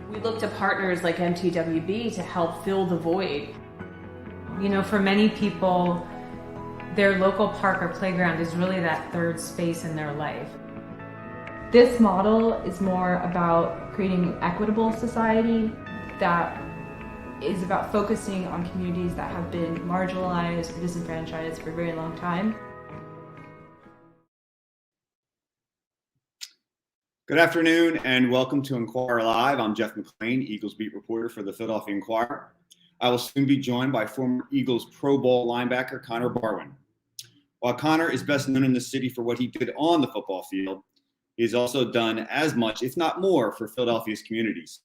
We look to partners like MTWB to help fill the void. You know, for many people, their local park or playground is really that third space in their life. This model is more about creating an equitable society that is about focusing on communities that have been marginalized or disenfranchised for a very long time. Good afternoon and welcome to Inquirer Live. I'm Jeff McLane, Eagles beat reporter for the Philadelphia Inquirer. I will soon be joined by former Eagles Pro Bowl linebacker Connor Barwin. While Connor is best known in the city for what he did on the football field, he has also done as much, if not more, for Philadelphia's communities.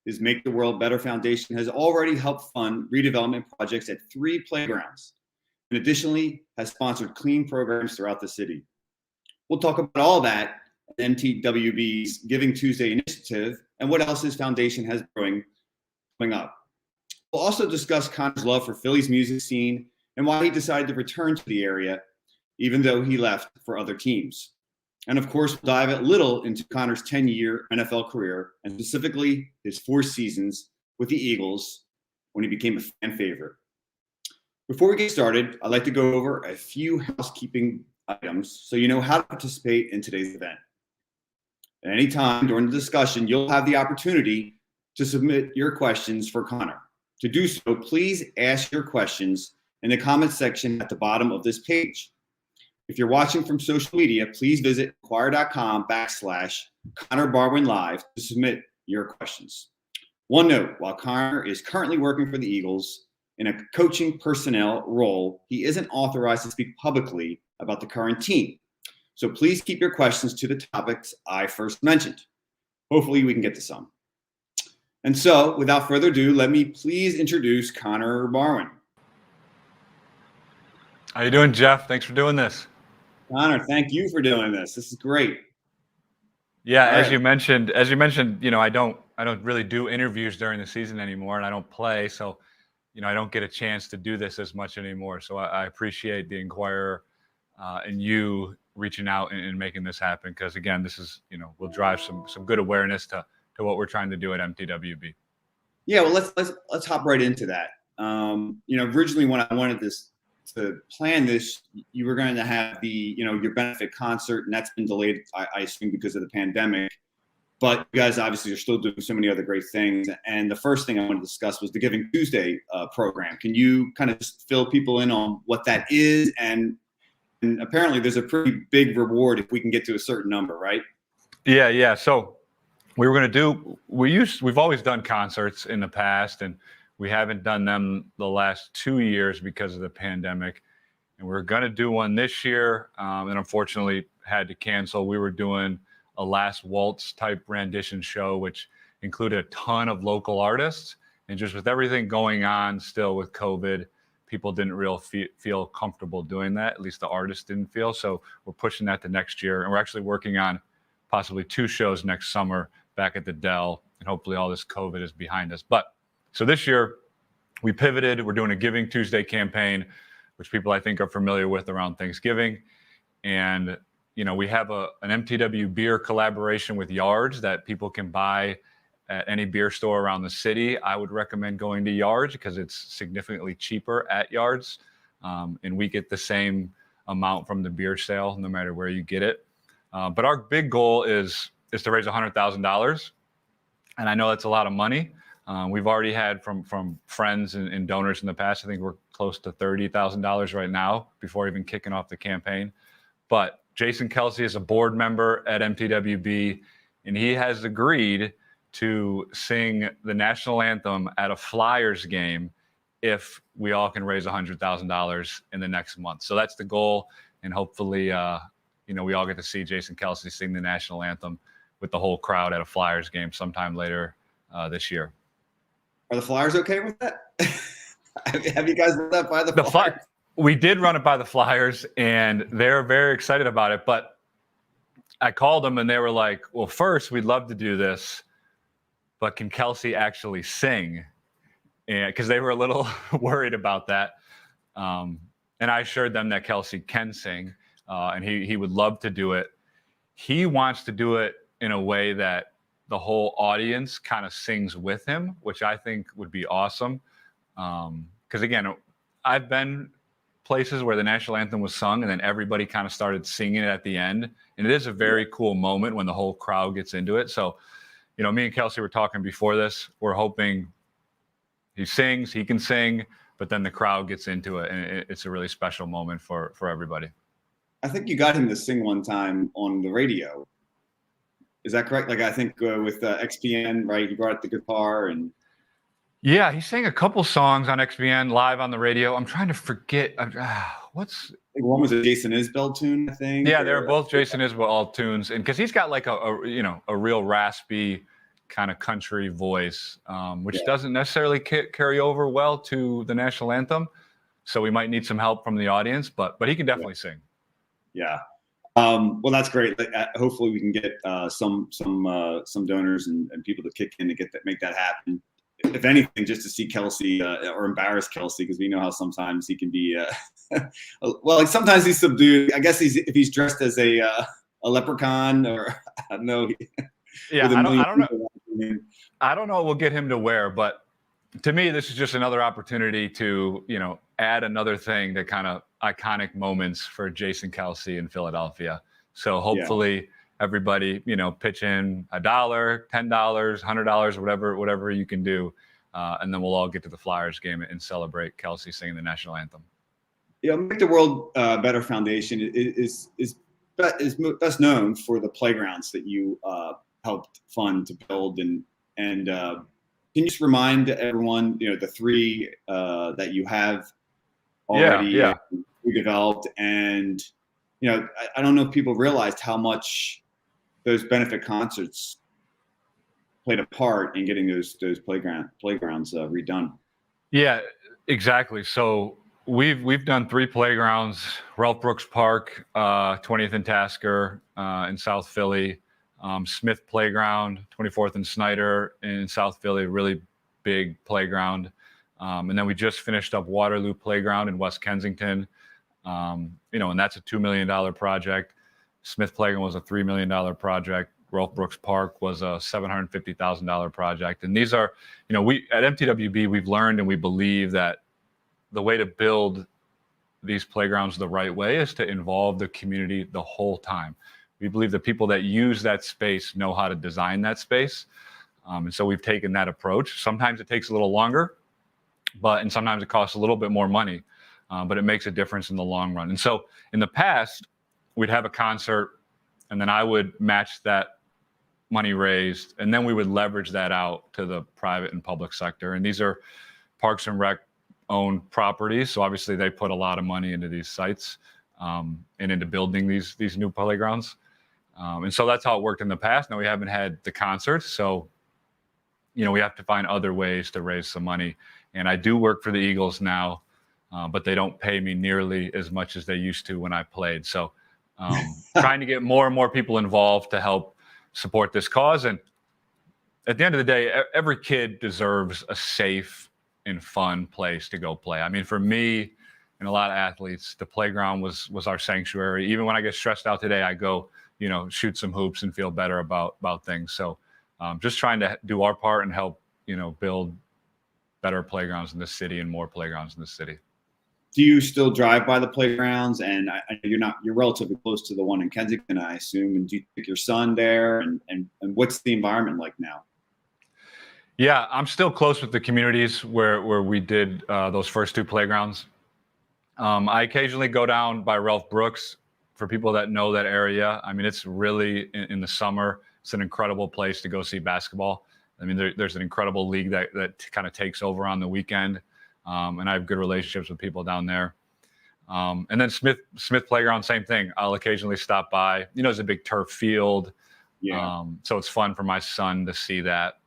His Make the World Better Foundation has already helped fund redevelopment projects at 3 playgrounds, and additionally has sponsored clean programs throughout the city. We'll talk about all that, MTWB's Giving Tuesday initiative, and what else his foundation has coming up. We'll also discuss Connor's love for Philly's music scene and why he decided to return to the area, even though he left for other teams. And of course, we'll dive a little into Connor's 10-year NFL career, and specifically his 4 seasons with the Eagles when he became a fan favorite. Before we get started, I'd like to go over a few housekeeping items so you know how to participate in today's event. At any time during the discussion, you'll have the opportunity to submit your questions for Connor. To do so, please ask your questions in the comments section at the bottom of this page. If you're watching from social media, please visit inquirer.com/Connor Barwin Live to submit your questions. One note, while Connor is currently working for the Eagles in a coaching personnel role, he isn't authorized to speak publicly about the current team. So please keep your questions to the topics I first mentioned. Hopefully we can get to some. And so, without further ado, let me please introduce Connor Barwin. How you doing, Jeff? Thanks for doing this. Connor, thank you for doing this. This is great. Yeah, as you mentioned, you know, I don't really do interviews during the season anymore, and I don't play, so you know, I don't get a chance to do this as much anymore. So I appreciate the Inquirer and you reaching out and making this happen, because again, this is, you know, will drive some good awareness to what we're trying to do at MTWB. Yeah, well, let's hop right into that. You know, originally when I wanted to plan this, you were going to have your benefit concert, and that's been delayed, I assume, because of the pandemic. But you guys obviously are still doing so many other great things. And the first thing I want to discuss was the Giving Tuesday program. Can you kind of just fill people in on what that is? And apparently there's a pretty big reward if we can get to a certain number, right? Yeah. So we were going to do, we've always done concerts in the past, and we haven't done them the last 2 years because of the pandemic. And we're going to do one this year, and unfortunately had to cancel. We were doing a Last Waltz type rendition show, which included a ton of local artists. And just with everything going on still with COVID, people didn't really feel comfortable doing that. At least the artists didn't feel. So we're pushing that to next year. And we're actually working on possibly 2 shows next summer back at the Dell. And hopefully all this COVID is behind us. But so this year we pivoted. We're doing a Giving Tuesday campaign, which people I think are familiar with around Thanksgiving. And you know, we have an MTW beer collaboration with Yards that people can buy at any beer store around the city. I would recommend going to Yards because it's significantly cheaper at Yards. And we get the same amount from the beer sale, no matter where you get it. But our big goal is to raise $100,000. And I know that's a lot of money. We've already had from friends and donors in the past. I think we're close to $30,000 right now before even kicking off the campaign. But Jason Kelsey is a board member at MTWB, and he has agreed to sing the national anthem at a Flyers game if we all can raise $100,000 in the next month. So that's the goal, and hopefully, you know, we all get to see Jason Kelsey sing the national anthem with the whole crowd at a Flyers game sometime later this year. Are the Flyers okay with that? Have you guys run that by the Flyers? We did run it by the Flyers, and they're very excited about it. But I called them, and they were like, well, first, we'd love to do this, but can Kelsey actually sing? And because they were a little worried about that. And I assured them that Kelsey can sing, and he would love to do it. He wants to do it in a way that the whole audience kind of sings with him, which I think would be awesome. Because again, I've been places where the national anthem was sung and then everybody kind of started singing it at the end. And it is a very cool moment when the whole crowd gets into it. So, me and Kelsey were talking before this. We're hoping he sings, he can sing, but then the crowd gets into it. And it's a really special moment for everybody. I think you got him to sing one time on the radio. Is that correct? Like, I think with XPN, right? He brought out the guitar and. Yeah, he sang a couple songs on XBN live on the radio. I'm trying to forget. One was a Jason Isbell tune, I think. Yeah, they were both Jason Isbell tunes, and because he's got like a real raspy kind of country voice, which doesn't necessarily carry over well to the national anthem. So we might need some help from the audience, but he can definitely sing. Yeah. Well, that's great. Hopefully, we can get some donors and people to kick in to make that happen. If anything, just to see Kelsey or embarrass Kelsey, because we know how sometimes he can be. Well, sometimes he's subdued. I guess if he's dressed as a leprechaun, or I don't know. Yeah, I don't know. I don't know what we'll get him to wear, but to me, this is just another opportunity to add another thing to kind of iconic moments for Jason Kelsey in Philadelphia. So hopefully. Everybody, pitch in $1, $10, $100, whatever you can do, and then we'll all get to the Flyers game and celebrate Kelsey singing the national anthem. Make the World Better Foundation is best known for the playgrounds that you helped fund to build, and can you just remind everyone, the three that you have already redeveloped, and I don't know if people realized how much those benefit concerts played a part in getting those playgrounds redone. Yeah, exactly. So we've done 3 playgrounds: Ralph Brooks Park, 20th and Tasker in South Philly, Smith Playground, 24th and Snyder in South Philly, really big playground, and then we just finished up Waterloo Playground in West Kensington, and that's a $2 million project. Smith Playground was a $3 million project. Ralph Brooks Park was a $750,000 project. And these are, we at MTWB, we've learned and we believe that the way to build these playgrounds the right way is to involve the community the whole time. We believe the people that use that space know how to design that space. And so we've taken that approach. Sometimes it takes a little longer, and sometimes it costs a little bit more money, but it makes a difference in the long run. And so in the past, we'd have a concert, and then I would match that money raised, and then we would leverage that out to the private and public sector. And these are Parks and Rec owned properties, so obviously they put a lot of money into these sites and into building these new playgrounds. And so that's how it worked in the past. Now we haven't had the concerts, so we have to find other ways to raise some money. And I do work for the Eagles now, but they don't pay me nearly as much as they used to when I played. So trying to get more and more people involved to help support this cause. And at the end of the day, every kid deserves a safe and fun place to go play. I mean, for me and a lot of athletes, the playground was our sanctuary. Even when I get stressed out today, I go, shoot some hoops and feel better about things. So just trying to do our part and help, build better playgrounds in the city and more playgrounds in the city. Do you still drive by the playgrounds? And you're relatively close to the one in Kensington, I assume. And do you take your son there? And what's the environment like now? Yeah, I'm still close with the communities where we did those first 2 playgrounds. I occasionally go down by Ralph Brooks. For people that know that area, I mean, it's really in the summer, it's an incredible place to go see basketball. I mean, there's an incredible league that kind of takes over on the weekend. And I have good relationships with people down there. And then Smith Playground, same thing. I'll occasionally stop by. It's a big turf field. Yeah. So it's fun for my son to see that.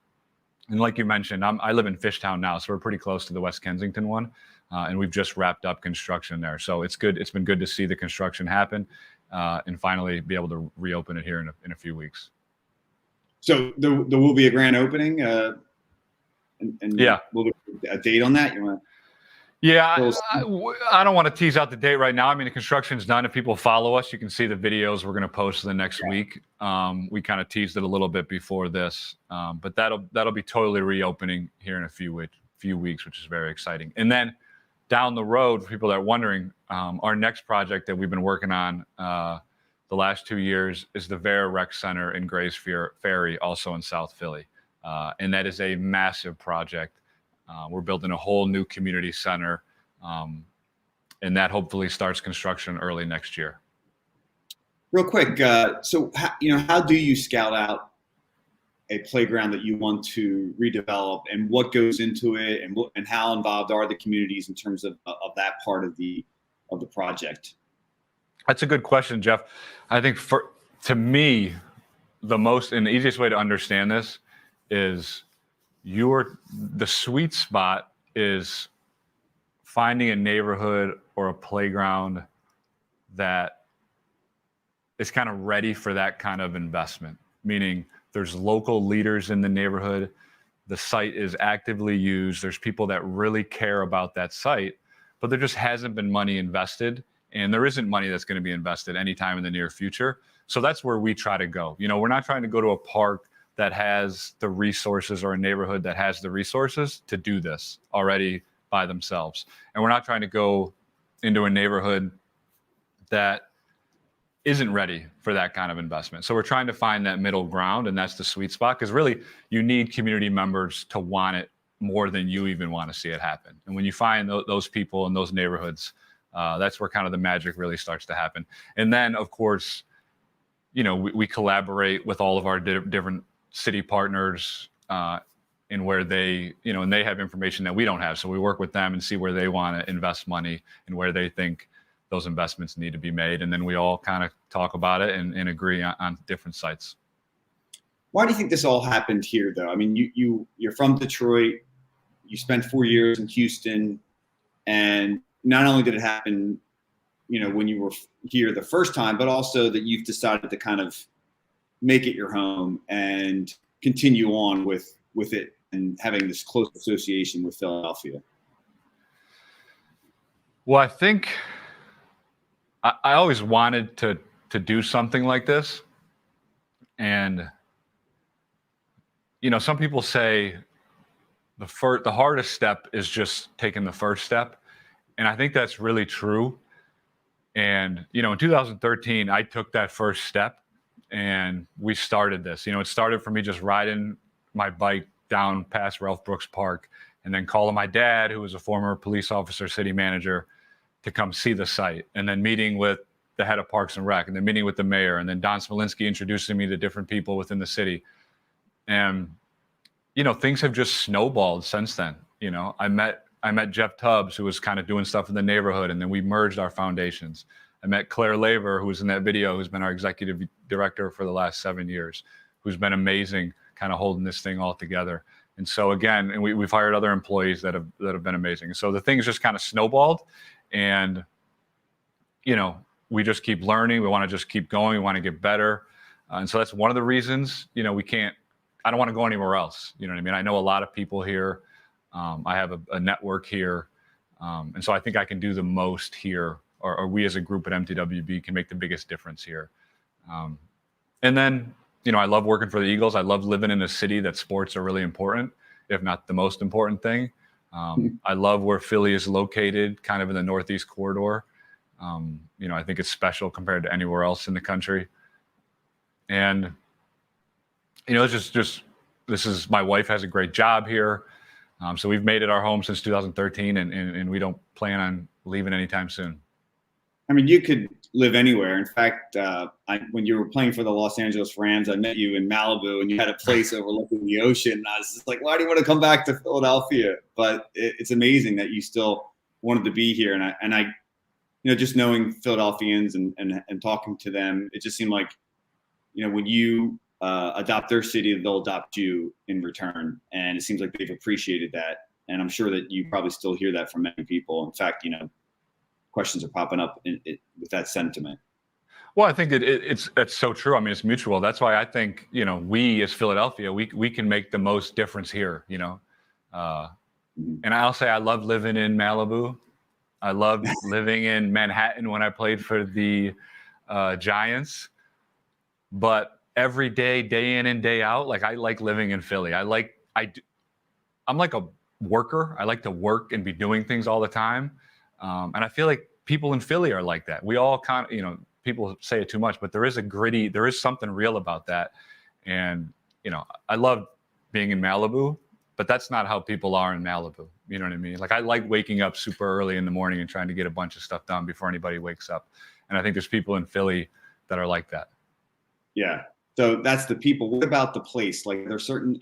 And like you mentioned, I live in Fishtown now, so we're pretty close to the West Kensington one. And we've just wrapped up construction there. So it's good. It's been good to see the construction happen and finally be able to reopen it here in a few weeks. So there will be a grand opening. And yeah, will there be a date on that? You want? Yeah, I don't want to tease out the date right now. I mean, the construction's done. If people follow us, you can see the videos we're going to post the next week. We kind of teased it a little bit before this, but that'll be totally reopening here in a few weeks, which is very exciting. And then down the road, for people that are wondering, our next project that we've been working on the last 2 years is the Vera Rec Center in Grays Ferry, also in South Philly, and that is a massive project. We're building a whole new community center, and that hopefully starts construction early next year. Real quick, so how do you scout out a playground that you want to redevelop, and what goes into it, and how involved are the communities in terms of that part of the project? That's a good question, Jeff. I think to me, the most and the easiest way to understand this is the sweet spot is finding a neighborhood or a playground that is kind of ready for that kind of investment, meaning there's local leaders in the neighborhood, the site is actively used, there's people that really care about that site, but there just hasn't been money invested, and there isn't money that's going to be invested anytime in the near future. So that's where we try to go. We're not trying to go to a park that has the resources, or a neighborhood that has the resources to do this already by themselves. And we're not trying to go into a neighborhood that isn't ready for that kind of investment. So we're trying to find that middle ground, and that's the sweet spot, because really you need community members to want it more than you even want to see it happen. And when you find those people in those neighborhoods, that's where kind of the magic really starts to happen. And then, of course, we collaborate with all of our different city partners in where they, and they have information that we don't have. So we work with them and see where they want to invest money and where they think those investments need to be made. And then we all kind of talk about it and agree on different sites. Why do you think this all happened here, though? I mean, you're from Detroit, you spent 4 years in Houston, and not only did it happen, when you were here the first time, but also that you've decided to kind of make it your home and continue on with it and having this close association with Philadelphia. Well, I think I always wanted to do something like this. And, some people say the hardest step is just taking the first step. And I think that's really true. And, in 2013, I took that first step and we started this. It started for me just riding my bike down past Ralph Brooks Park and then calling my dad, who was a former police officer, city manager, to come see the site, and then meeting with the head of Parks and Rec, and then meeting with the mayor, and then Don Smolinski introducing me to different people within the city. And, things have just snowballed since then. I met Jeff Tubbs, who was kind of doing stuff in the neighborhood, and then we merged our foundations. I met Claire Laver, who was in that video, who's been our executive director for the last 7 years, who's been amazing, kind of holding this thing all together. And so again, and we've hired other employees that have been amazing. So the things just kind of snowballed, and we just keep learning. We want to just keep going. We want to get better, and so that's one of the reasons. I don't want to go anywhere else. You know what I mean? I know a lot of people here. I have a network here, and so I think I can do the most here, or we as a group at MTWB can make the biggest difference here. And then, I love working for the Eagles. I love living in a city that sports are really important, if not the most important thing. I love where Philly is located, kind of in the Northeast corridor. I think it's special compared to anywhere else in the country. And, it's just my wife has a great job here. So we've made it our home since 2013, and we don't plan on leaving anytime soon. I mean, you could live anywhere. In fact, when you were playing for the Los Angeles Rams, I met you in Malibu, and you had a place overlooking the ocean. And I was just like, why do you want to come back to Philadelphia? But it's amazing that you still wanted to be here. And I just knowing Philadelphians and talking to them, it just seemed like, when you adopt their city, they'll adopt you in return. And it seems like they've appreciated that. And I'm sure that you probably still hear that from many people. In fact, questions are popping up with that sentiment. Well, I think it's so true. I mean, it's mutual. That's why I think, we as Philadelphia, we can make the most difference here. And I'll say I love living in Malibu. I loved living in Manhattan when I played for the Giants. But every day, day in and day out, like I like living in Philly. I'm like a worker. I like to work and be doing things all the time. And I feel like people in Philly are like that. We all kind of, people say it too much, but there is something real about that. And, I love being in Malibu, but that's not how people are in Malibu. You know what I mean? Like I like waking up super early in the morning and trying to get a bunch of stuff done before anybody wakes up. And I think there's people in Philly that are like that. Yeah. So that's the people. What about the place? Like there's certain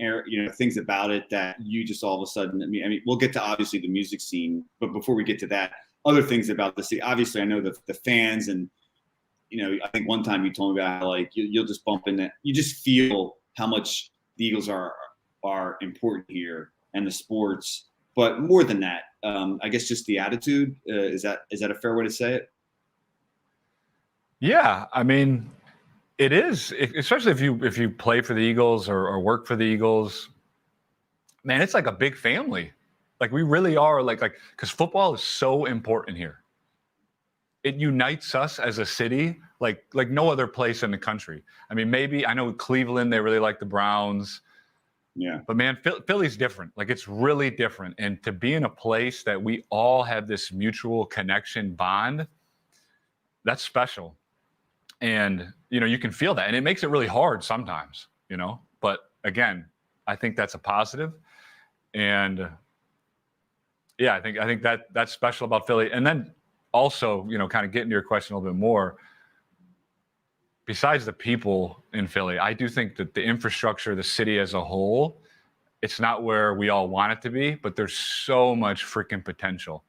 things about it that you just all of a sudden, I mean, we'll get to obviously the music scene, but before we get to that, other things about the city. Obviously, I know the fans and, I think one time you told me about how like you'll just bump in that. You just feel how much the Eagles are important here and the sports. But more than that, I guess just the attitude. Is that a fair way to say it? Yeah, I mean, it is, especially if you play for the Eagles or work for the Eagles. Man, it's like a big family. Like we really are like because football is so important here. It unites us as a city like no other place in the country. I mean, maybe I know Cleveland, they really like the Browns. Yeah. But man, Philly's different. Like it's really different. And to be in a place that we all have this mutual connection bond, that's special. And, you can feel that. And it makes it really hard sometimes, But again, I think that's a positive. And yeah, I think that's special about Philly. And then also, kind of getting to your question a little bit more, besides the people in Philly, I do think that the infrastructure, the city as a whole, it's not where we all want it to be, but there's so much freaking potential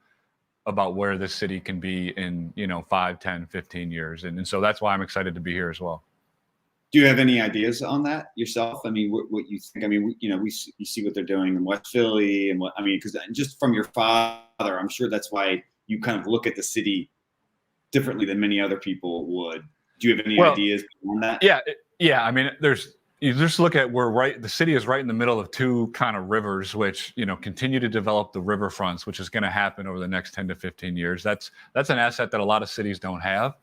about where this city can be in, 5, 10, 15 years. And so that's why I'm excited to be here as well. Do you have any ideas on that yourself? I mean, what you think? I mean, you see what they're doing in West Philly and because just from your father, I'm sure that's why you kind of look at the city differently than many other people would. Do you have any ideas on that? Yeah. I mean, you just look at the city is right in the middle of two kind of rivers, which, continue to develop the riverfronts, which is going to happen over the next 10 to 15 years. That's an asset that a lot of cities don't have.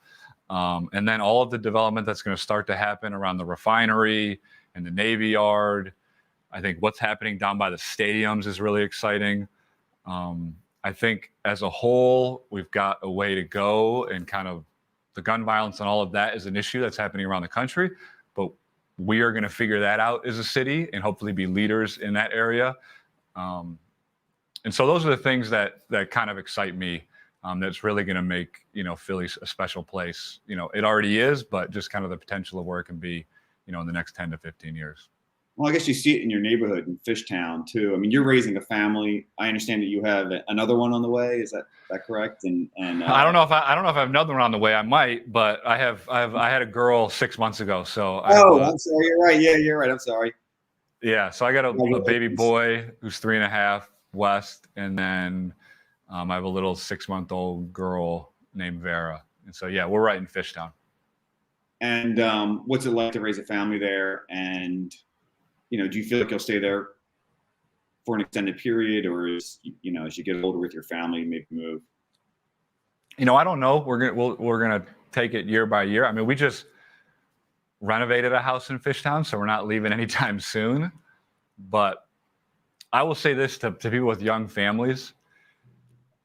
And then all of the development that's going to start to happen around the refinery and the Navy Yard. I think what's happening down by the stadiums is really exciting. I think as a whole, we've got a way to go, and kind of the gun violence and all of that is an issue that's happening around the country. But we are going to figure that out as a city and hopefully be leaders in that area. And so those are the things that kind of excite me. That's really going to make, Philly a special place. It already is, but just kind of the potential of where it can be, in the next 10 to 15 years. Well, I guess you see it in your neighborhood in Fishtown too. I mean, you're raising a family. I understand that you have another one on the way. Is that correct? And I don't know if I have another one on the way. I might, but I had a girl 6 months ago. So I'm sorry. You're right. Yeah, you're right. I'm sorry. Yeah. So I got a baby boy who's 3.5, West, and then I have a little 6-month-old girl named Vera. And so yeah, we're right in Fishtown. And what's it like to raise a family there? And do you feel like you'll stay there for an extended period, or as you get older with your family, maybe move? I don't know. We're gonna take it year by year. I mean, we just renovated a house in Fishtown, so we're not leaving anytime soon. But I will say this to people with young families: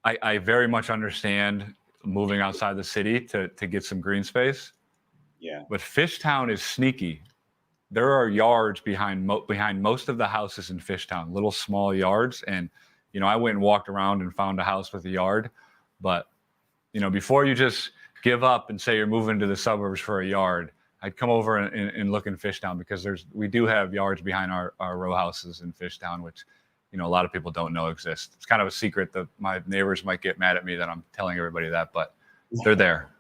I very much understand moving outside the city to get some green space. Yeah. But Fishtown is sneaky. There are yards behind most of the houses in Fishtown, little small yards. And, I went and walked around and found a house with a yard. But, before you just give up and say you're moving to the suburbs for a yard, I'd come over and look in Fishtown, because we do have yards behind our row houses in Fishtown, which, a lot of people don't know exist. It's kind of a secret that my neighbors might get mad at me that I'm telling everybody that, but they're there.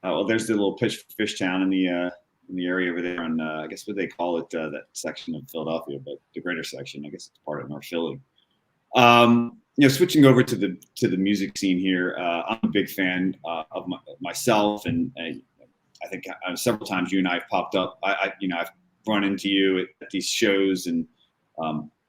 Well, there's the little pitch for Fishtown in the area over there on, I guess what they call it, that section of Philadelphia, but the greater section, I guess it's part of North Philly. Switching over to the music scene here, I'm a big fan of myself, and I think several times you and I have popped up. I've run into you at these shows, and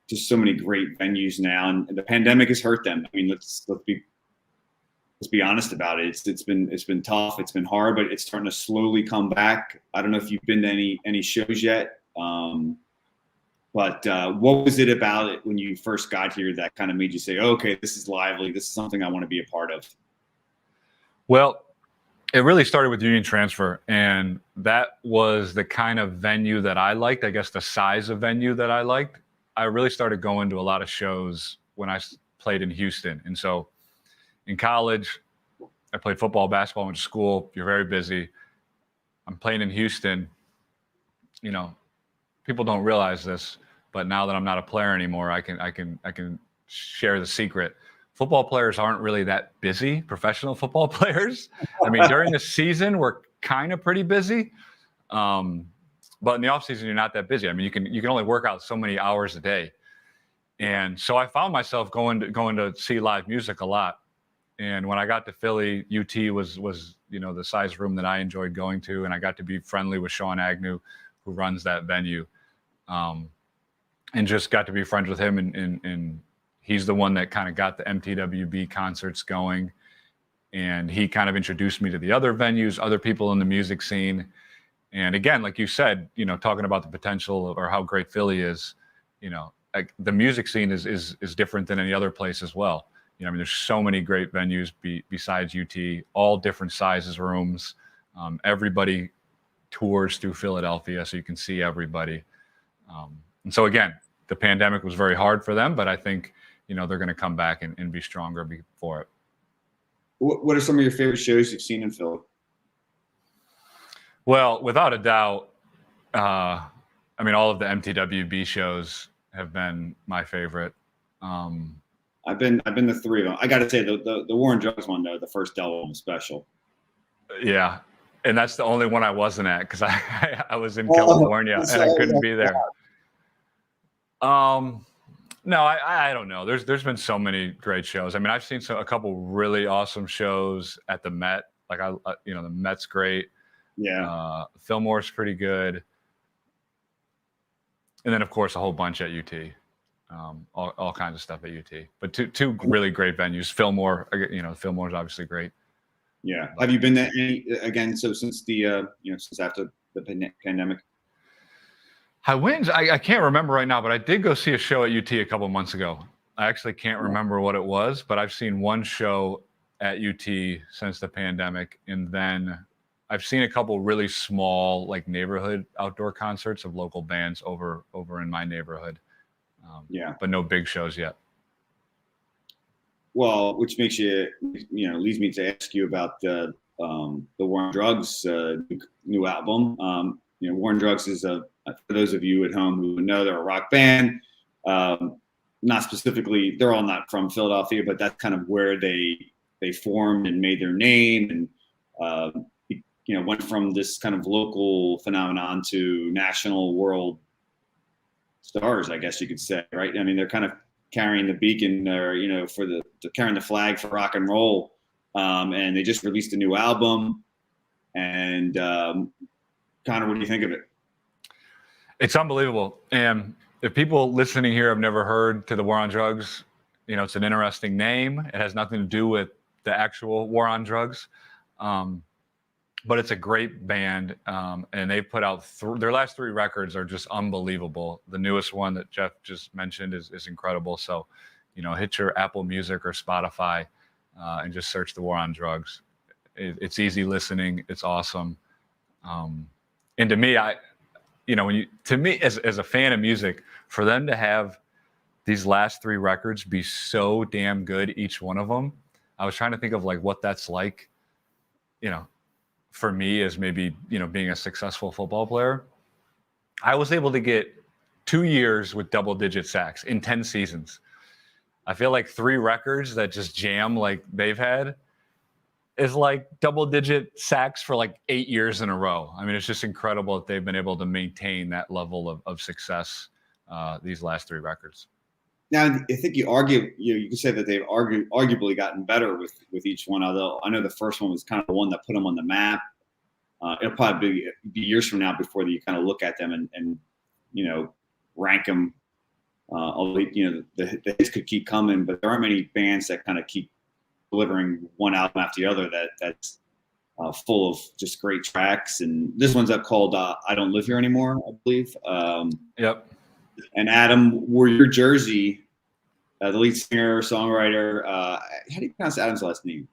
just so many great venues now, and the pandemic has hurt them. I mean, let's be honest about it. It's been tough. It's been hard, but it's starting to slowly come back. I don't know if you've been to any shows yet, but what was it about it when you first got here that kind of made you say, oh, okay, this is lively. This is something I want to be a part of? Well, it really started with Union Transfer, and that was the kind of venue that I liked. I guess the size of venue that I liked. I really started going to a lot of shows when I played in Houston. And so in college, I played football, basketball, went to school. You're very busy. I'm playing in Houston. You know, people don't realize this, but now that I'm not a player anymore, I can share the secret. Football players aren't really that busy, professional football players. I mean, during the season, we're kind of pretty busy. But in the off season, you're not that busy. I mean, you can only work out so many hours a day. And so I found myself going to see live music a lot. And when I got to Philly, UT was the size room that I enjoyed going to, and I got to be friendly with Sean Agnew, who runs that venue, and just got to be friends with him. And he's the one that kind of got the MTWB concerts going, and he kind of introduced me to the other venues, other people in the music scene. And again, like you said, talking about the potential or how great Philly is, like the music scene is different than any other place as well. I mean, there's so many great venues besides UT, all different sizes, rooms. Everybody tours through Philadelphia, so you can see everybody. And so again, the pandemic was very hard for them, but I think, they're going to come back and be stronger for it. What are some of your favorite shows you've seen in Philly? Well, without a doubt, I mean, all of the MTWB shows have been my favorite. I've been to three of them. I got to say the War on Drugs one, though, the first Delaware was special. Yeah, and that's the only one I wasn't at because I was in California and I couldn't be there. No, I don't know. There's been so many great shows. I mean, I've seen a couple really awesome shows at the Met. Like the Met's great. Yeah. Fillmore's pretty good. And then of course a whole bunch at UT. All kinds of stuff at UT. But two really great venues. Fillmore, Fillmore's obviously great. Yeah. Have you been to any again? So since since after the pandemic? I can't remember right now, but I did go see a show at UT a couple months ago. I actually can't remember what it was, but I've seen one show at UT since the pandemic, and then I've seen a couple really small, like neighborhood outdoor concerts of local bands over in my neighborhood. But no big shows yet. Well, which makes leads me to ask you about the War on Drugs new album. War on Drugs is for those of you at home who know, they're a rock band. Not specifically, they're all not from Philadelphia, but that's kind of where they formed and made their name, and went from this kind of local phenomenon to national world stars, I guess you could say, right? I mean, they're kind of carrying the beacon, or carrying the flag for rock and roll, and they just released a new album. And Connor, what do you think of it? It's unbelievable. And if people listening here have never heard to the War on Drugs, it's an interesting name. It has nothing to do with the actual War on Drugs. But it's a great band, and they put out their last three records are just unbelievable. The newest one that Jeff just mentioned is incredible. So, hit your Apple Music or Spotify and just search the War on Drugs. It's easy listening. It's awesome. And to me, as a fan of music, for them to have these last three records be so damn good, each one of them, I was trying to think of like what that's like, for me as maybe, being a successful football player. I was able to get 2 years with double-digit sacks in 10 seasons. I feel like 3 records that just jam like they've had is like double-digit sacks for like 8 years in a row. I mean, it's just incredible that they've been able to maintain that level of success these last 3 records. Now, I think you can say that they've arguably gotten better with each one. Although I know the first one was kind of the one that put them on the map. It'll probably be years from now before you kind of look at them and rank them Although, the hits could keep coming, but there aren't many bands that kind of keep delivering one album after the other that's full of just great tracks. And this one's up called I Don't Live Here Anymore, I believe. Yep. And Adam wore your jersey, the lead singer, songwriter. How do you pronounce Adam's last name?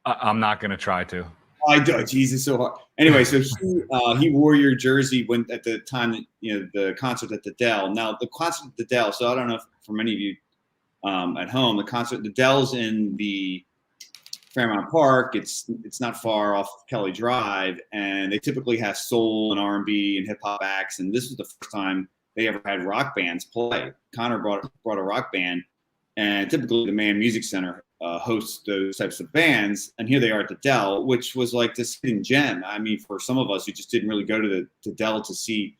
I'm not going to try to. I do. Jesus, so hard. Anyway, so he wore your jersey when at the time that the concert at the Dell. Now the concert at the Dell. So I don't know if for many of you at home, the concert the Dell's in the Fairmount Park. It's not far off Kelly Drive, and they typically have soul and R&B and hip hop acts. And this was the first time they ever had rock bands play. Connor brought a rock band, and typically the Mann Music Center hosts those types of bands, and here they are at the Dell, which was like this hidden gem. I mean, for some of us who just didn't really go to the Dell to see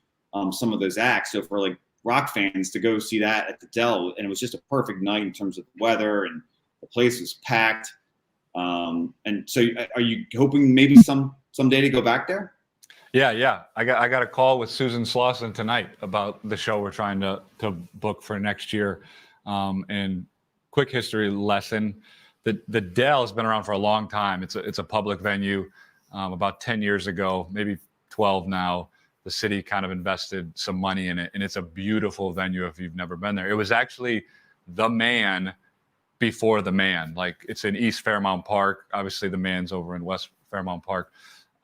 some of those acts, so for like rock fans to go see that at the Dell, and it was just a perfect night in terms of the weather, and the place was packed. And so, are you hoping maybe someday to go back there? Yeah. I got a call with Susan Slauson tonight about the show we're trying to book for next year. And quick history lesson: the Dell has been around for a long time. It's a public venue. About 10 years ago, maybe 12 now, the city kind of invested some money in it, and it's a beautiful venue if you've never been there. It was actually the Mann before the Mann. Like, it's in East Fairmount Park. Obviously, the Mann's over in West Fairmount Park.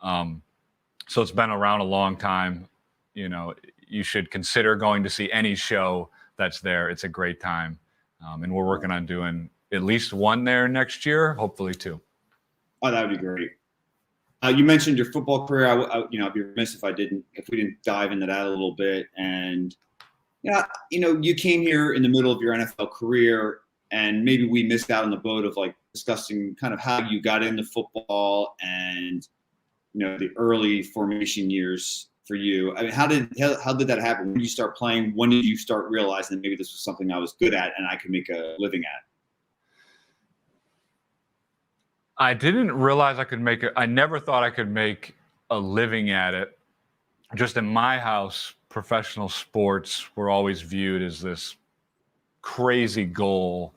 So it's been around a long time. You should consider going to see any show that's there. It's a great time. And we're working on doing at least one there next year, hopefully two. Oh, that would be great. You mentioned your football career. I'd be remiss if we didn't dive into that a little bit. And you came here in the middle of your NFL career, and maybe we missed out on the boat of like discussing kind of how you got into football and the early formation years for you. I mean, how did that happen? When did you start playing? When did you start realizing that maybe this was something I was good at and I could make a living at? I didn't realize I never thought I could make a living at it. Just in my house, professional sports were always viewed as this crazy goal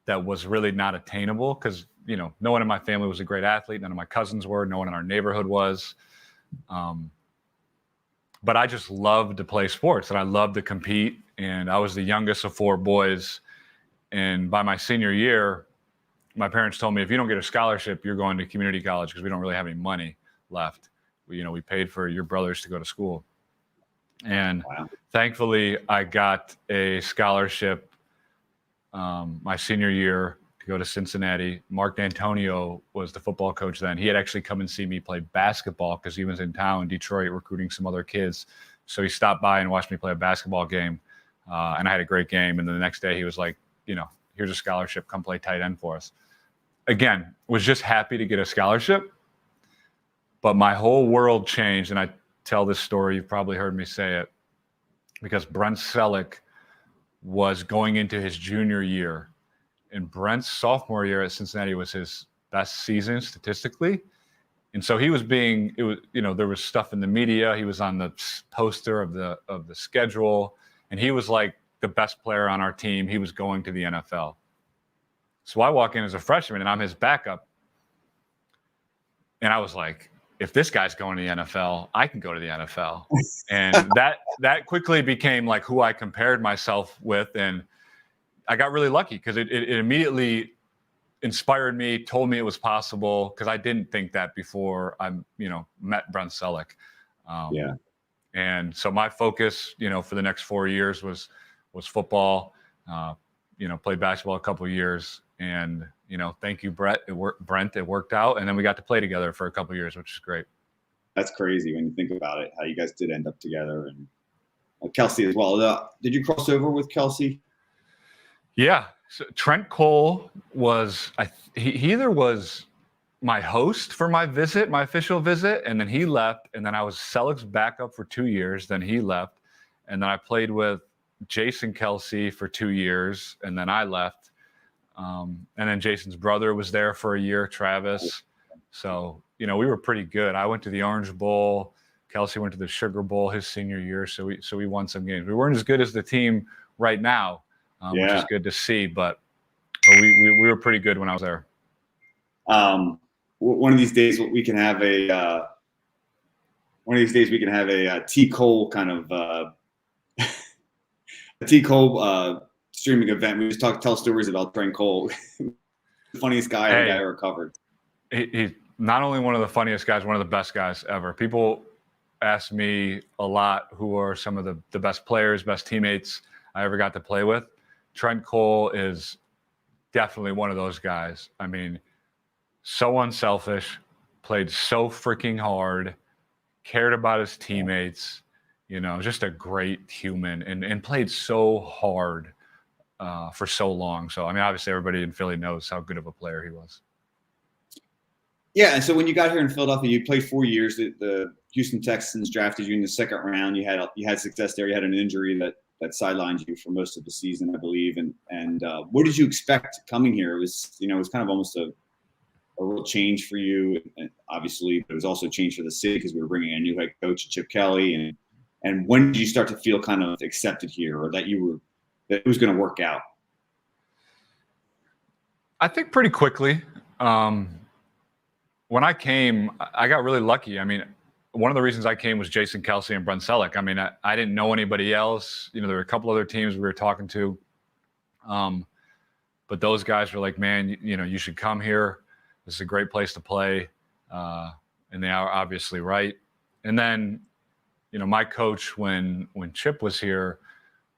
that was really not attainable because, no one in my family was a great athlete. None of my cousins were. No one in our neighborhood was. But I just loved to play sports, and I loved to compete. And I was the youngest of four boys. And by my senior year, my parents told me, if you don't get a scholarship, you're going to community college because we don't really have any money left. We paid for your brothers to go to school. And Wow. Thankfully, I got a scholarship my senior year to go to Cincinnati. Mark D'Antonio was the football coach then. He had actually come and see me play basketball because he was in town in Detroit recruiting some other kids. So he stopped by and watched me play a basketball game, and I had a great game. And then the next day he was like, here's a scholarship, come play tight end for us. Again, was just happy to get a scholarship, but my whole world changed. And I tell this story, you've probably heard me say it, because Brent Selleck was going into his junior year, and Brent's sophomore year at Cincinnati was his best season statistically. And so there was stuff in the media. He was on the poster of the schedule, and he was like the best player on our team. He was going to the NFL. So I walk in as a freshman and I'm his backup. And I was like, if this guy's going to the NFL, I can go to the NFL. And that quickly became like who I compared myself with. And I got really lucky because it immediately inspired me, told me it was possible, because I didn't think that before I met Brent Selleck. Yeah. And so my focus, for the next 4 years was football. Played basketball a couple of years, and thank you, Brent. It worked out, and then we got to play together for a couple of years, which is great. That's crazy when you think about it, how you guys did end up together, and Kelsey as well. Did you cross over with Kelsey? Yeah. So Trent Cole was he either was my host for my official visit, and then he left, and then I was Selleck's backup for 2 years. Then he left, and then I played with Jason Kelsey for 2 years, and then I left. And then Jason's brother was there for a year, Travis. So, we were pretty good. I went to the Orange Bowl. Kelsey went to the Sugar Bowl his senior year. So we won some games. We weren't as good as the team right now, which Yeah. is good to see. But we were pretty good when I was there. One of these days we can have a T. Cole kind of a T. Cole streaming event. We just tell stories about Trent Cole, the funniest guy I think I ever covered. He's not only one of the funniest guys, one of the best guys ever. People ask me a lot who are some of the best players, best teammates I ever got to play with. Trent Cole is definitely one of those guys. I mean, so unselfish, played so freaking hard, cared about his teammates, just a great human, and played so hard for so long. So, I mean, obviously everybody in Philly knows how good of a player he was. Yeah, and so when you got here in Philadelphia, you played 4 years. The Houston Texans drafted you in the second round. You had success there. You had an injury that sidelined you for most of the season, I believe. And what did you expect coming here? It was kind of almost a real change for you, and obviously, but it was also a change for the city because we were bringing in a new head coach, Chip Kelly. And when did you start to feel kind of accepted here, or that it was going to work out? I think pretty quickly. When I came, I got really lucky. I mean, one of the reasons I came was Jason Kelce and Brent Selleck. I mean, I didn't know anybody else. There were a couple other teams we were talking to. But those guys were like, man, you should come here. This is a great place to play. And they are obviously right. And then, my coach when Chip was here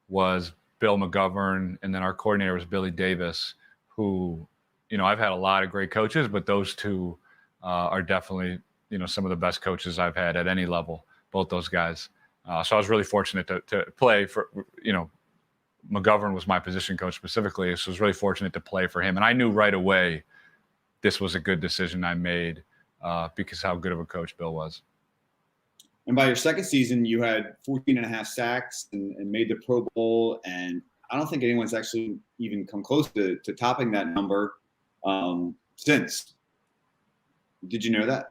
was Bill McGovern. And then our coordinator was Billy Davis, who, I've had a lot of great coaches, but those two are definitely, some of the best coaches I've had at any level, both those guys. So I was really fortunate to play for, McGovern was my position coach specifically. So I was really fortunate to play for him. And I knew right away this was a good decision I made because how good of a coach Bill was. And by your second season, you had 14 and a half sacks and made the Pro Bowl. And I don't think anyone's actually even come close to topping that number since. Did you know that?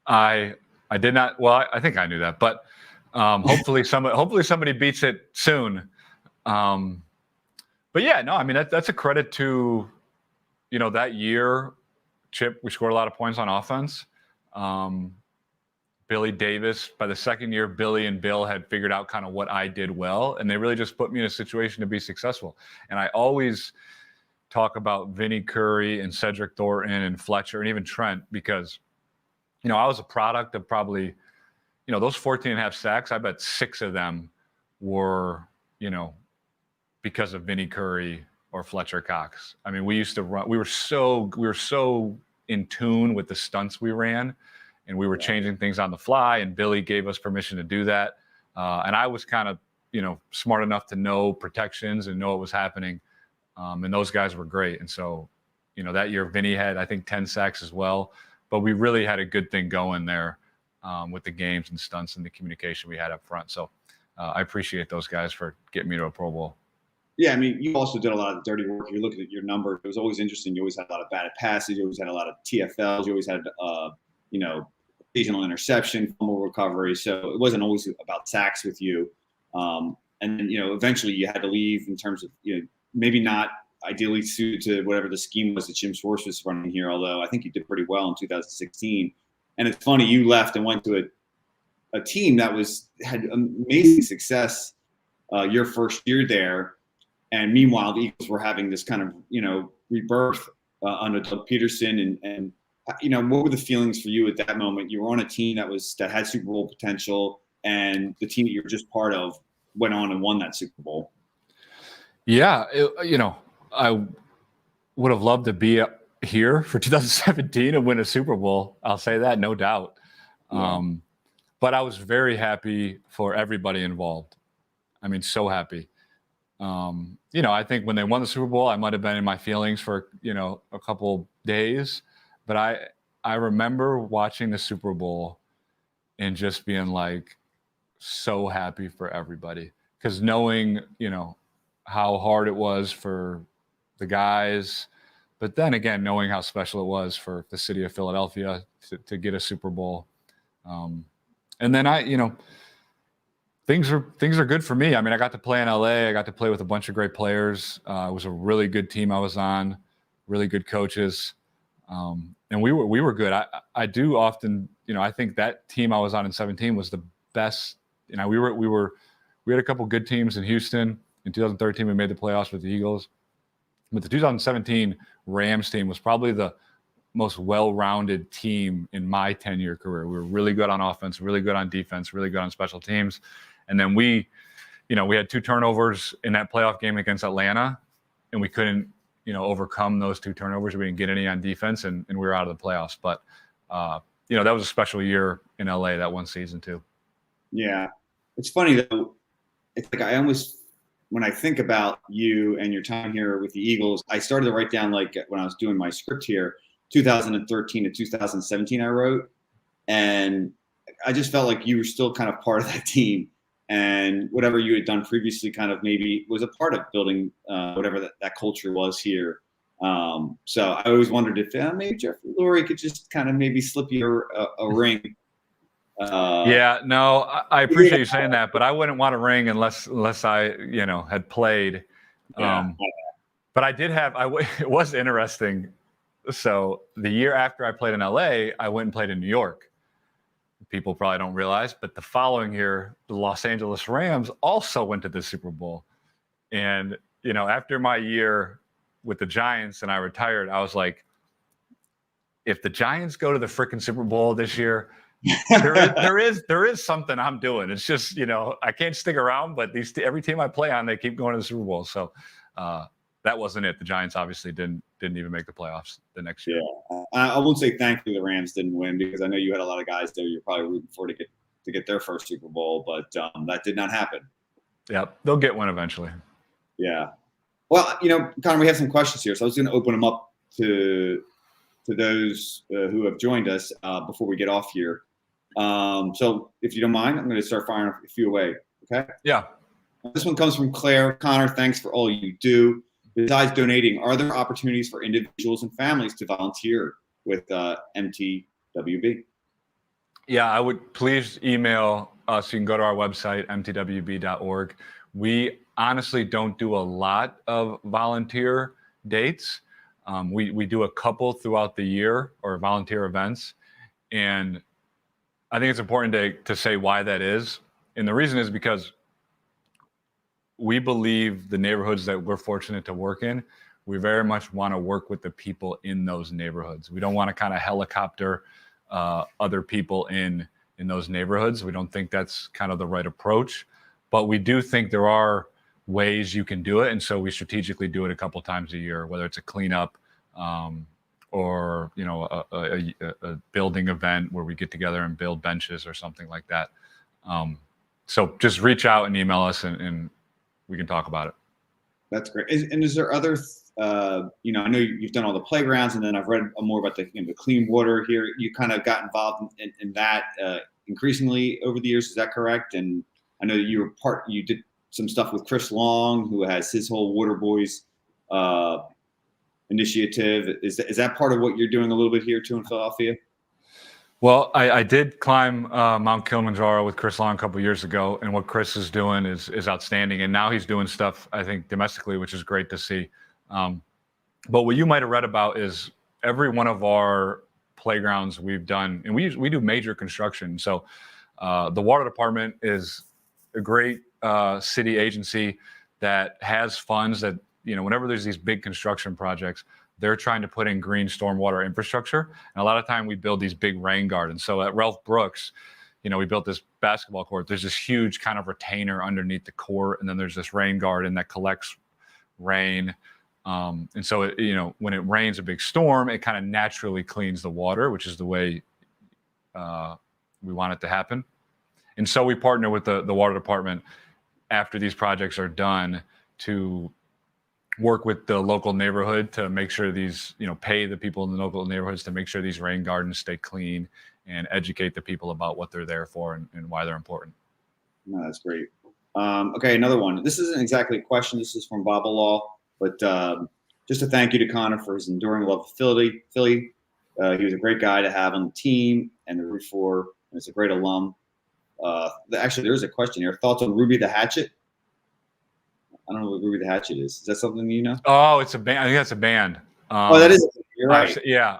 I did not. Well, I think I knew that, but hopefully somebody beats it soon. But yeah, no, I mean that's a credit to that year, Chip. We scored a lot of points on offense. Billy Davis. By the second year, Billy and Bill had figured out kind of what I did well, and they really just put me in a situation to be successful. And I always talk about Vinnie Curry and Cedric Thornton and Fletcher and even Trent because, I was a product of probably, those 14 and a half sacks. I bet 6 of them were, because of Vinnie Curry or Fletcher Cox. I mean, we used to run. We were so in tune with the stunts we ran, and we were changing things on the fly. And Billy gave us permission to do that. And I was kind of, smart enough to know protections and know what was happening. And those guys were great. And so, that year Vinny had, I think, 10 sacks as well. But we really had a good thing going there with the games and stunts and the communication we had up front. So I appreciate those guys for getting me to a Pro Bowl. Yeah, I mean, you also did a lot of dirty work. You're looking at your numbers. It was always interesting. You always had a lot of batted passes. You always had a lot of TFLs. You always had, occasional interception, fumble recovery. So it wasn't always about sacks with you. And then, eventually you had to leave in terms of, maybe not ideally suited to whatever the scheme was that Jim Schwartz was running here, although I think you did pretty well in 2016. And it's funny, you left and went to a team that had amazing success your first year there. And meanwhile, the Eagles were having this kind of, rebirth under Doug Peterson. And what were the feelings for you at that moment? You were on a team that had Super Bowl potential, and the team that you were just part of went on and won that Super Bowl. Yeah, I would have loved to be up here for 2017 and win a Super Bowl. I'll say that, no doubt. Yeah. But I was very happy for everybody involved. I mean, so happy. I think when they won the Super Bowl, I might have been in my feelings for, a couple days. But I remember watching the Super Bowl and just being like so happy for everybody. Because knowing, how hard it was for the guys, but then again, knowing how special it was for the city of Philadelphia to get a Super Bowl. And then things are good for me. I mean, I got to play in LA. I got to play with a bunch of great players. It was a really good team I was on, really good coaches, and we were good. I do often, I think that team I was on in 17 was the best. We had a couple good teams in Houston. In 2013, we made the playoffs with the Eagles, but the 2017 Rams team was probably the most well-rounded team in my 10-year career. We were really good on offense, really good on defense, really good on special teams. And then we had 2 turnovers in that playoff game against Atlanta, and we couldn't, overcome those 2 turnovers. We didn't get any on defense, and we were out of the playoffs. But, that was a special year in LA, that one season too. Yeah. It's funny though. It's like when I think about you and your time here with the Eagles, I started to write down, like when I was doing my script here, 2013 to 2017 I wrote, and I just felt like you were still kind of part of that team, and whatever you had done previously kind of maybe was a part of building whatever that culture was here. So I always wondered if maybe Jeffrey Lurie could just kind of maybe slip you a ring. Yeah, no, I appreciate you saying that, but I wouldn't want a ring unless I, had played. Yeah. But I did have, it was interesting. So the year after I played in LA, I went and played in New York. People probably don't realize, but the following year, the Los Angeles Rams also went to the Super Bowl. And, after my year with the Giants and I retired, I was like, if the Giants go to the freaking Super Bowl this year, there is something I'm doing. It's just, I can't stick around, but every team I play on, they keep going to the Super Bowl. So that wasn't it. The Giants obviously didn't even make the playoffs the next year. Yeah, I won't say thankfully the Rams didn't win, because I know you had a lot of guys there you're probably rooting for to get their first Super Bowl, but that did not happen. Yeah, they'll get one eventually. Yeah. Well, Connor, we have some questions here, so I was going to open them up to those who have joined us before we get off here. So if you don't mind, I'm going to start firing a few away. Okay. Yeah. This one comes from Claire. Connor, thanks for all you do. Besides donating, are there opportunities for individuals and families to volunteer with MTWB? Yeah, I would please email us. You can go to our website, mtwb.org. We honestly don't do a lot of volunteer dates. We do a couple throughout the year, or volunteer events. And I think it's important to say why that is. And the reason is because we believe the neighborhoods that we're fortunate to work in, we very much want to work with the people in those neighborhoods. We don't want to kind of helicopter other people in those neighborhoods. We don't think that's kind of the right approach, but we do think there are ways you can do it. And so we strategically do it a couple times a year, whether it's a cleanup or, a building event where we get together and build benches or something like that. So just reach out and email us and we can talk about it. That's great. Is there other, I know you've done all the playgrounds, and then I've read more about the clean water here. You kind of got involved in that increasingly over the years. Is that correct? And I know you did some stuff with Chris Long, who has his whole Water Boys initiative. Is that part of what you're doing a little bit here too in Philadelphia? Well, I did climb Mount Kilimanjaro with Chris Long a couple of years ago, and what Chris is doing is outstanding. And now he's doing stuff, I think, domestically, which is great to see. But what you might have read about is every one of our playgrounds we've done, and we do major construction. So the water department is a great city agency that has funds that, whenever there's these big construction projects, they're trying to put in green stormwater infrastructure. And a lot of time we build these big rain gardens. So at Ralph Brooks, we built this basketball court. There's this huge kind of retainer underneath the court. And then there's this rain garden that collects rain. And so, when it rains a big storm, it kind of naturally cleans the water, which is the way we want it to happen. And so we partner with the water department after these projects are done to work with the local neighborhood to make sure these, pay the people in the local neighborhoods to make sure these rain gardens stay clean and educate the people about what they're there for and why they're important. No, that's great. Okay, another one. This isn't exactly a question. This is from Baba Law, but just a thank you to Connor for his enduring love of Philly. He was a great guy to have on the team and to root for, and it's a great alum. Actually, there is a question here. Thoughts on Ruby the Hatchet? I don't know what Ruby the Hatchet is. Is that something you know? Oh, it's a band. I think that's a band. Oh, that is. You're right. Yeah.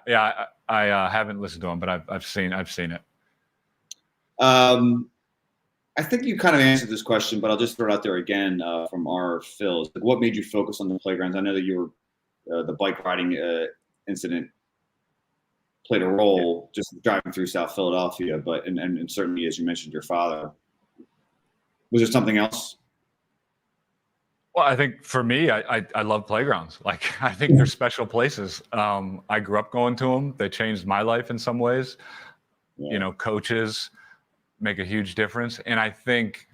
I haven't listened to them, but I've seen it. I think you kind of answered this question, but I'll just throw it out there again from our Phils. What made you focus on the playgrounds? I know that you were the bike riding incident played a role just driving through South Philadelphia, but and certainly, as you mentioned, your father. Was there something else? Well, I think for me, I love playgrounds. Like, I think they're special places. I grew up going to them. They changed my life in some ways. Yeah. You know, coaches make a huge difference. And I think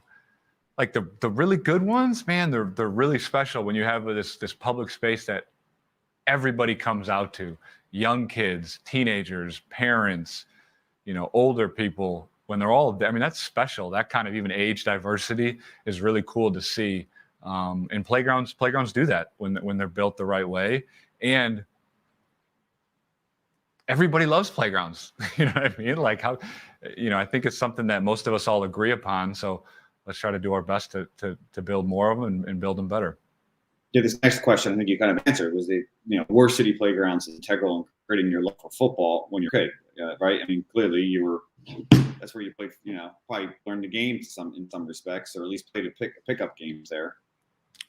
like the really good ones, man, they're really special when you have this public space that everybody comes out to. Young kids, teenagers, parents, you know, older people, when they're all, I mean, that's special. That kind of even age diversity is really cool to see. And playgrounds do that when they're built the right way. And everybody loves playgrounds. You know what I mean? Like how, you know, I think it's something that most of us all agree upon. So let's try to do our best to build more of them and build them better. Yeah, this next question, I think you kind of answered, was were city playgrounds integral in creating your love for football when you're a kid, right? I mean, clearly that's where you played, probably learned the game in some respects, or at least played pickup games there.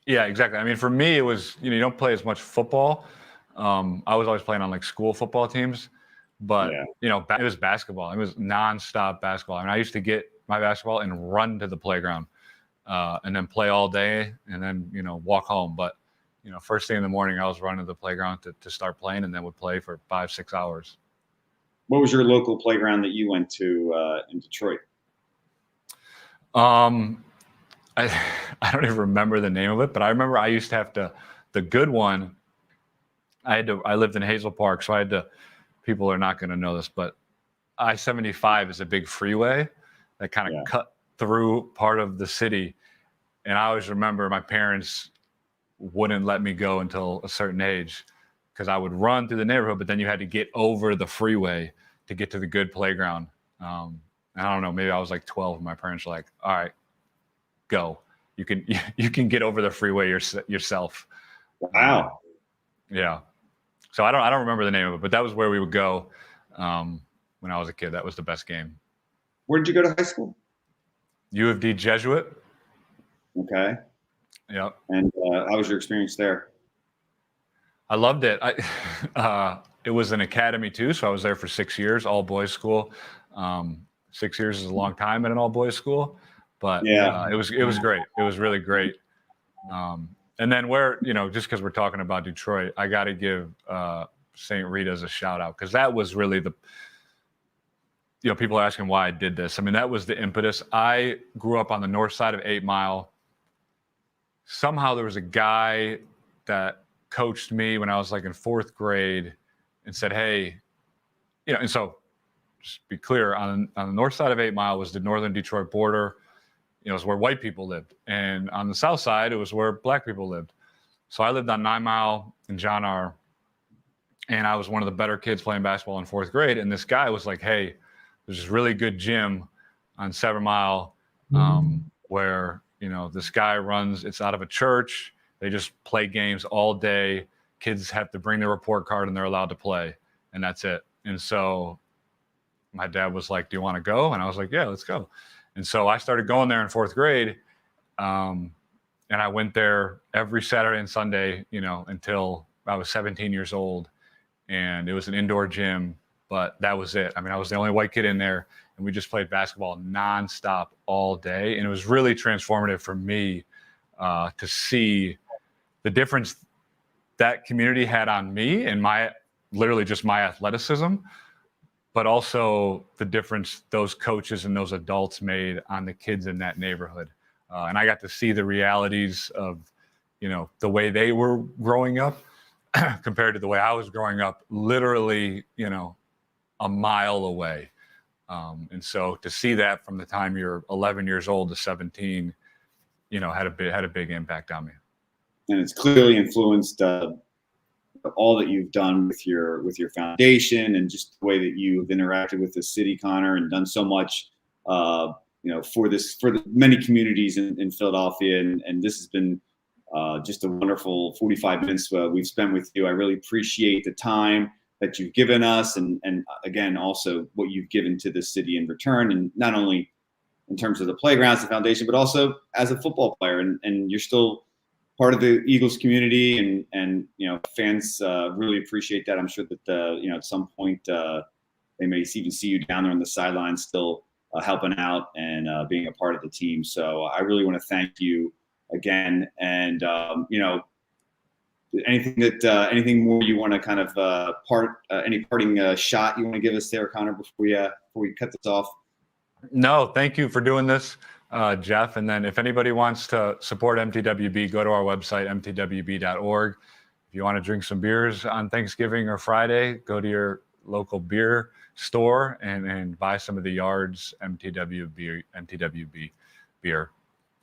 Yeah, exactly. I mean, for me, it was, you don't play as much football. I was always playing on like school football teams, but it was basketball. It was nonstop basketball. I mean, I used to get my basketball and run to the playground. And then play all day and then, walk home. But, first thing in the morning, I was running to the playground to start playing and then would play for 5-6 hours. What was your local playground that you went to in Detroit? I don't even remember the name of it, but I remember I used to have the good one. I lived in Hazel Park, so people are not going to know this, but I-75 is a big freeway that kind of cut through part of the city. And I always remember my parents wouldn't let me go until a certain age because I would run through the neighborhood, but then you had to get over the freeway to get to the good playground. I don't know, maybe I was like 12 and my parents were like, all right, go. You can get over the freeway yourself. Wow. Yeah. So I don't remember the name of it, but that was where we would go when I was a kid. That was the best game. Where did you go to high school? U of D Jesuit. Okay. Yep. And how was your experience there? I loved it. It was an academy too, so I was there for 6 years, all boys school. 6 years is a long time at an all boys school, but it was great. It was really great. And then just because we're talking about Detroit, I got to give St. Rita's a shout out because that was really people are asking why I did this. I mean, that was the impetus. I grew up on the north side of 8 Mile. Somehow there was a guy that coached me when I was like in 4th grade and said, hey, and so just be clear, on the north side of 8 Mile was the northern Detroit border. It was where white people lived. And on the south side, it was where black people lived. So I lived on 9 Mile in John R. And I was one of the better kids playing basketball in 4th grade. And this guy was like, hey, there's this really good gym on 7 Mile where, this guy runs, it's out of a church. They just play games all day. Kids have to bring their report card and they're allowed to play. And that's it. And so my dad was like, do you want to go? And I was like, yeah, let's go. And so I started going there in 4th grade. And I went there every Saturday and Sunday, until I was 17 years old. And it was an indoor gym, but that was it. I mean, I was the only white kid in there and we just played basketball nonstop all day. And it was really transformative for me to see the difference that community had on me and literally just my athleticism, but also the difference those coaches and those adults made on the kids in that neighborhood. And I got to see the realities of, the way they were growing up compared to the way I was growing up, literally, a mile away. And so to see that from the time you're 11 years old to 17, had a big impact on me. And it's clearly influenced all that you've done with your foundation and just the way that you've interacted with the city, Connor, and done so much, for the many communities in Philadelphia. And this has been just a wonderful 45 minutes we've spent with you. I really appreciate the time that you've given us, and again, also what you've given to the city in return, and not only in terms of the playgrounds, the foundation, but also as a football player. And you're still part of the Eagles community, and fans really appreciate that. I'm sure that at some point they may even see you down there on the sidelines still helping out and being a part of the team. So I really want to thank you again. And anything more you want to kind of any parting shot you want to give us there, Connor, before we cut this off? No, thank you for doing this, Jeff. And then if anybody wants to support MTWB, go to our website, mtwb.org. If you want to drink some beers on Thanksgiving or Friday, go to your local beer store and buy some of the Yards MTWB beer.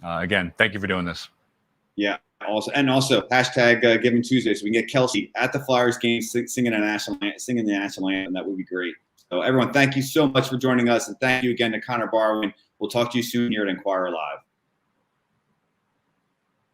Again, thank you for doing this. Yeah. Also hashtag Giving Tuesday, so we can get Kelsey at the Flyers game singing the national anthem. That would be great. So everyone, thank you so much for joining us, and thank you again to Connor Barwin. We'll talk to you soon here at Inquirer Live.